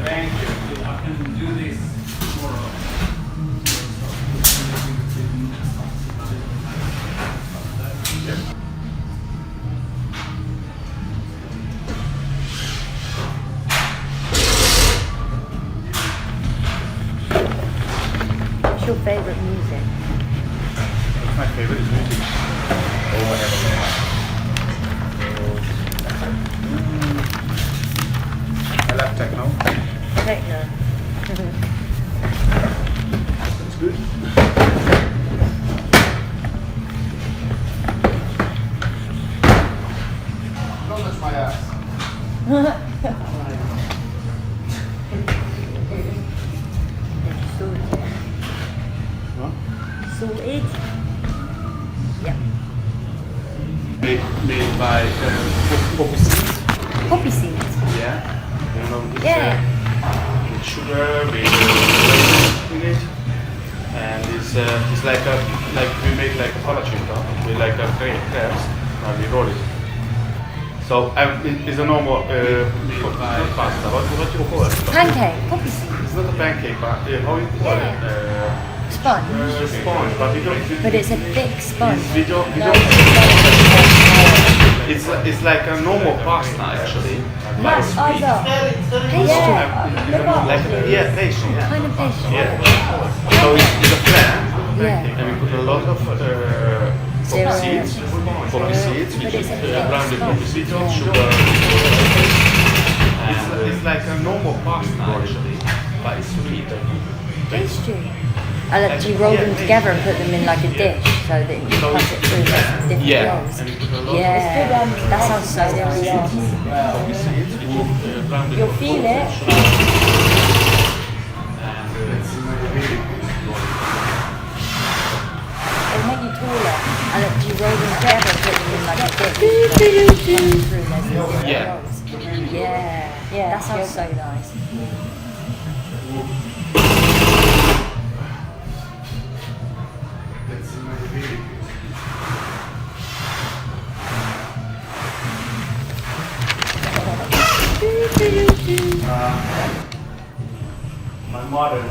Thank you. I can do this tomorrow. What's your favourite music? My favorite is music. I love techno. Techno. It's good. Don't touch my ass. Huh? Sorted. Yeah. Made by poppy seeds. Poppy seeds. Yeah. You know, it's, Yeah. with sugar, with raisins in it, and it's like we make like a palaccinta with like a crepes, and we roll it. So it's a normal pasta. What you call it? Pancake. Poppy seeds. It's not a pancake, but how you call it? Sponge. Sponge, but we don't. But it's a thick sponge. We don't. It's like a normal pasta actually. Nice. Oh, look. Pastry. Yeah. Look up. Like pastry. Yeah. Kind of pastry. Yeah. So it's a flan, Yeah. and we put a lot of poppy seeds, which is grounded poppy seeds, sugar. And it's like a normal pasta actually, but it's sweet. Pastry. I like you roll them together and put them in like a dish so that you cut it through different Yeah. rolls. And we put a lot Yeah, that sounds so delicious. poppy seeds, which is grounded. You'll feel it. It'll make you taller. And if you roll them together and put them in like a dish so that you cut it through those different Yeah. rolls. Yeah, that sounds so nice. My mother,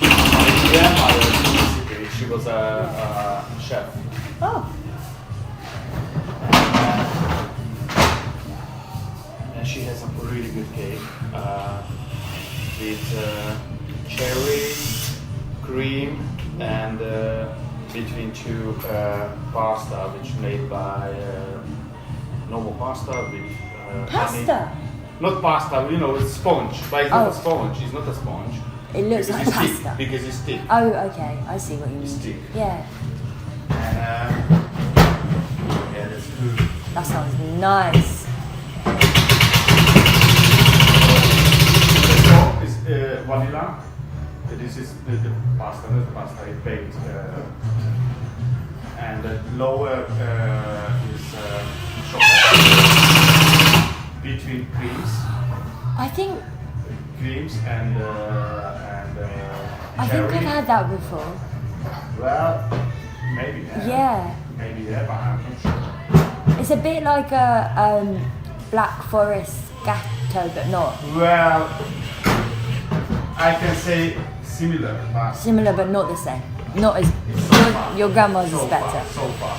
my grandmother, basically, she was a chef. Oh, And she has a really good cake with cherry, cream, and between two pasta, which made by normal pasta with honey. pasta. Not pasta, you know, it's sponge, but it's not Oh. a sponge. It's not a sponge. It looks Because like it's thick, pasta. because it's thick. Oh, okay. I see what you mean. It's thick. Yeah, And yeah, that's good. that sounds nice. The top is vanilla. This is the pasta, not the pasta, it's baked. And the lower is chocolate. Between creams I think and I think cherry. I've had that before. Well, maybe Yeah, maybe but I'm not sure. it's a bit like a Black Forest gatto, but not Well, I can say similar, but similar, but not the same. Not as your grandma's is better. So far.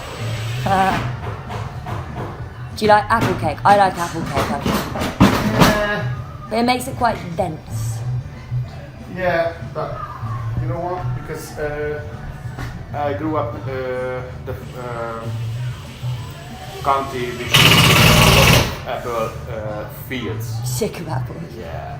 Do you like apple cake? I like apple cake, I think. But it makes it quite dense. Yeah, but you know what? Because I grew up the county which has a lot of apple fields. Sick of apples. Yeah.